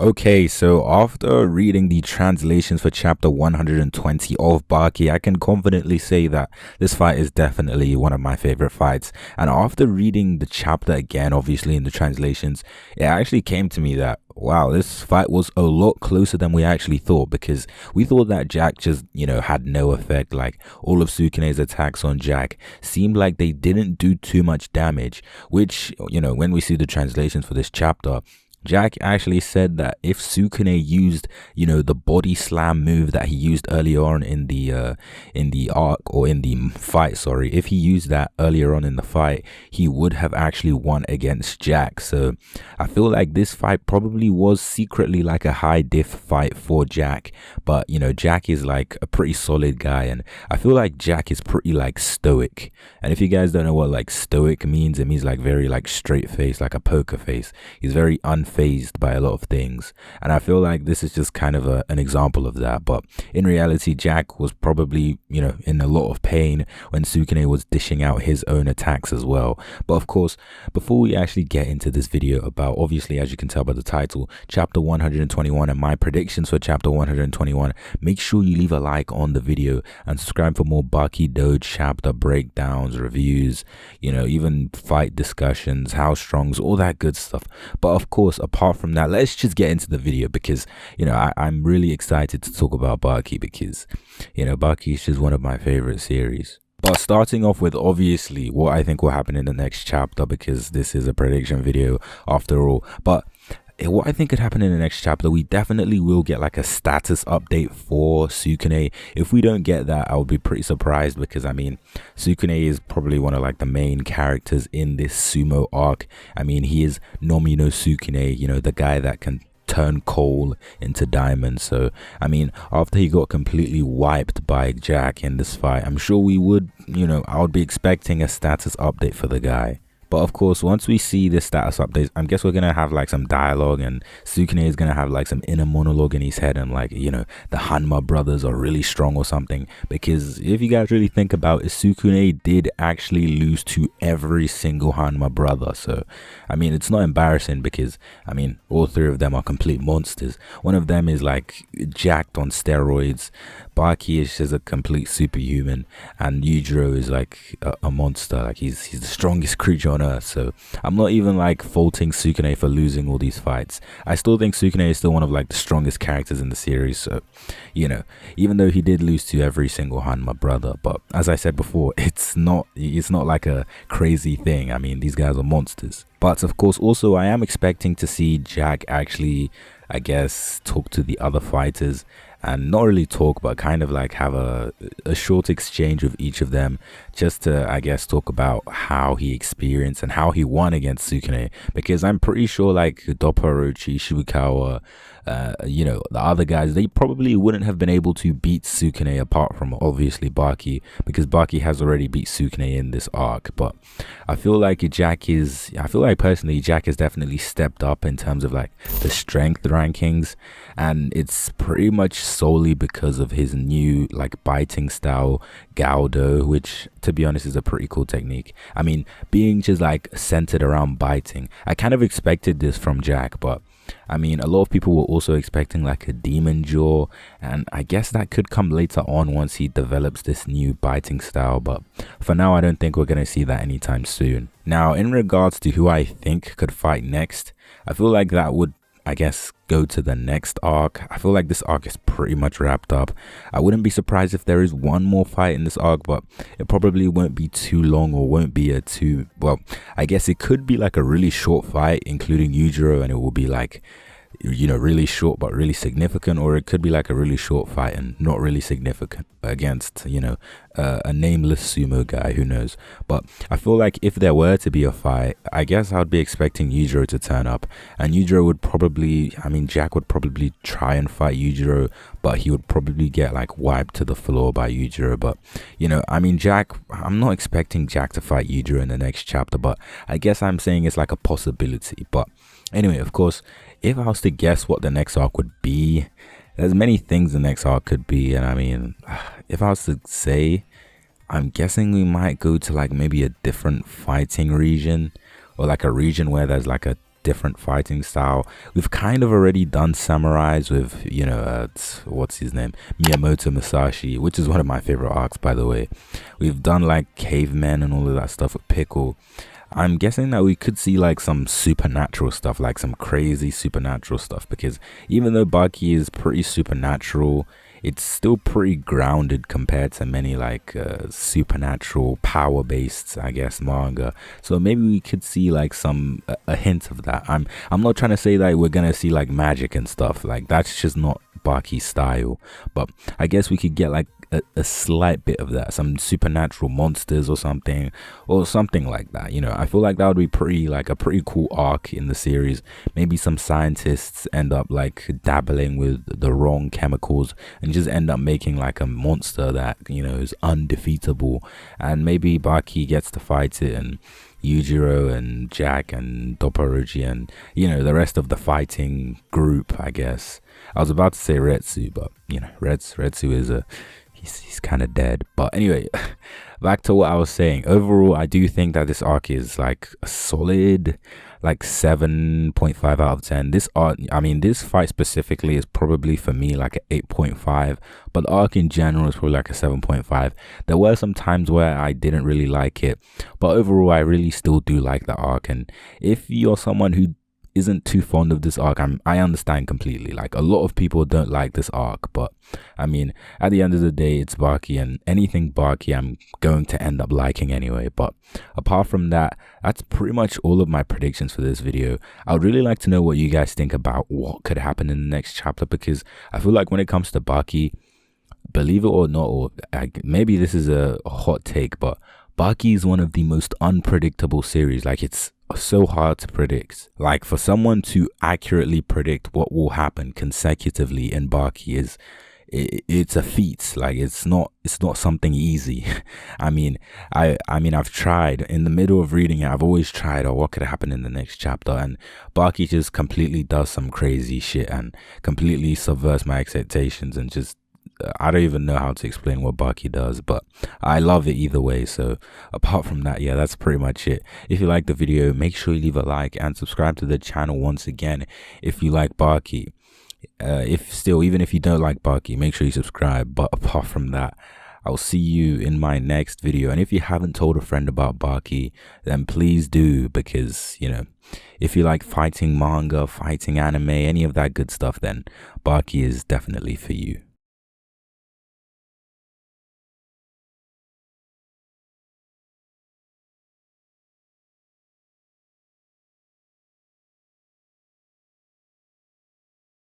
Okay, so after reading the translations for chapter 120 of Baki, I can confidently say that this fight is definitely one of my favorite fights. And after reading the chapter again, obviously in the translations, it actually came to me that, wow, this fight was a lot closer than we actually thought, because we thought that Jack just, had no effect. Like, all of Sukune's attacks on Jack seemed like they didn't do too much damage, which, when we see the translations for this chapter, Jack actually said that if Sukune used, the body slam move that he used earlier on in the arc, or in the fight, sorry, if he used that earlier on in the fight, he would have actually won against Jack. So I feel like this fight probably was secretly like a high diff fight for Jack. But, Jack is like a pretty solid guy, and I feel like Jack is pretty like stoic. And if you guys don't know what like stoic means, it means like very like straight face, like a poker face. He's very unfazed by a lot of things, and I feel like this is just kind of an example of that. But in reality, Jack was probably in a lot of pain when Sukune was dishing out his own attacks as well. But of course, before we actually get into this video about, obviously, as you can tell by the title, chapter 121 and my predictions for chapter 121, make sure you leave a like on the video and subscribe for more Baki Dou chapter breakdowns, reviews, even fight discussions, how strongs, all that good stuff. But of course, apart from that, let's just get into the video, because I'm really excited to talk about Baki, because Baki is just one of my favorite series. But starting off with obviously what I think will happen in the next chapter, because this is a prediction video after all. But what I think could happen in the next chapter, we definitely will get like a status update for Sukune. If we don't get that, I would be pretty surprised, because Sukune is probably one of like the main characters in this sumo arc. He is Nomi no Sukune, the guy that can turn coal into diamond. So after he got completely wiped by Jack in this fight, I'm sure we would, I would be expecting a status update for the guy. But of course, once we see this status update, I guess we're going to have like some dialogue, and Sukune is going to have like some inner monologue in his head, and like, the Hanma brothers are really strong or something. Because if you guys really think about it, Sukune did actually lose to every single Hanma brother. So, it's not embarrassing, because, all three of them are complete monsters. One of them is like jacked on steroids. Baki is just a complete superhuman, and Yujiro is like a monster. Like he's the strongest creature on earth. So I'm not even like faulting Sukune for losing all these fights. I still think Sukune is still one of like the strongest characters in the series. So even though he did lose to every single Hanma brother, but as I said before, it's not like a crazy thing. These guys are monsters. But of course, also I am expecting to see Jack actually, I guess, talk to the other fighters, and not really talk, but kind of like have a short exchange with each of them, just to, I guess, talk about how he experienced and how he won against Sukune. Because I'm pretty sure like Doppo Orochi, Shibukawa, the other guys, they probably wouldn't have been able to beat Sukune, apart from obviously Baki, because Baki has already beat Sukune in this arc. But I feel like personally Jack has definitely stepped up in terms of like the strength rankings, and it's pretty much solely because of his new like biting style, Gaudo, which to be honest is a pretty cool technique. Being just like centered around biting, I kind of expected this from Jack, but a lot of people were also expecting like a demon jaw, and I guess that could come later on once he develops this new biting style. But for now, I don't think we're gonna see that anytime soon. Now, in regards to who I think could fight next, I feel like that would, I guess, go to the next arc. I feel like this arc is pretty much wrapped up. I wouldn't be surprised if there is one more fight in this arc, but it probably won't be too long, or won't be I guess it could be like a really short fight including Yujiro, and it will be like, really short but really significant, or it could be like a really short fight and not really significant against a nameless sumo guy, who knows. But I feel like if there were to be a fight, I guess I'd be expecting Yujiro to turn up, and Yujiro would probably, Jack would probably try and fight Yujiro, but he would probably get like wiped to the floor by Yujiro. But Jack, I'm not expecting Jack to fight Yujiro in the next chapter, but I guess I'm saying it's like a possibility. But anyway, of course, if I was to guess what the next arc would be, there's many things the next arc could be, and if I was to say, I'm guessing we might go to like maybe a different fighting region, or like a region where there's like a different fighting style. We've kind of already done samurais with, you know, what's his name, Miyamoto Musashi, which is one of my favorite arcs, by the way. We've done like cavemen and all of that stuff with Pickle. I'm guessing that we could see like some supernatural stuff, like some crazy supernatural stuff, because even though Baki is pretty supernatural, it's still pretty grounded compared to many like supernatural power based, I guess, manga. So maybe we could see like a hint of that. I'm not trying to say that we're gonna see like magic and stuff, like that's just not Baki's style, but I guess we could get like a slight bit of that, some supernatural monsters or something like that. You know, I feel like that would be a pretty cool arc in the series. Maybe some scientists end up like dabbling with the wrong chemicals and just end up making like a monster that, you know, is undefeatable, and maybe Baki gets to fight it, and Yujiro and Jack and Dopporoji and, you know, the rest of the fighting group, I guess. I was about to say Retsu, but, you know, Retsu is he's kind of dead. But anyway, back to what I was saying. Overall, I do think that this arc is like a solid like 7.5 out of 10. This arc, I mean, this fight specifically is probably for me like an 8.5, but the arc in general is probably like a 7.5. There were some times where I didn't really like it, but overall I really still do like the arc. And if you're someone who isn't too fond of this arc, I understand completely. Like, a lot of people don't like this arc, but I mean, at the end of the day, it's Baki, and anything Baki I'm going to end up liking anyway. But apart from that, that's pretty much all of my predictions for this video. I would really like to know what you guys think about what could happen in the next chapter, because I feel like when it comes to Baki, believe it or not, or maybe this is a hot take, but Baki is one of the most unpredictable series. Like, it's so hard to predict. Like, for someone to accurately predict what will happen consecutively in Baki it's a feat. Like, it's not something easy. I mean I've tried in the middle of reading it. I've always tried, what could happen in the next chapter, and Baki just completely does some crazy shit and completely subverts my expectations, and just I don't even know how to explain what Baki does, but I love it either way. So apart from that, yeah, that's pretty much it. If you like the video, make sure you leave a like and subscribe to the channel once again if you like Baki. Even if you don't like Baki, make sure you subscribe. But apart from that, I'll see you in my next video. And if you haven't told a friend about Baki, then please do, because, you know, if you like fighting manga, fighting anime, any of that good stuff, then Baki is definitely for you.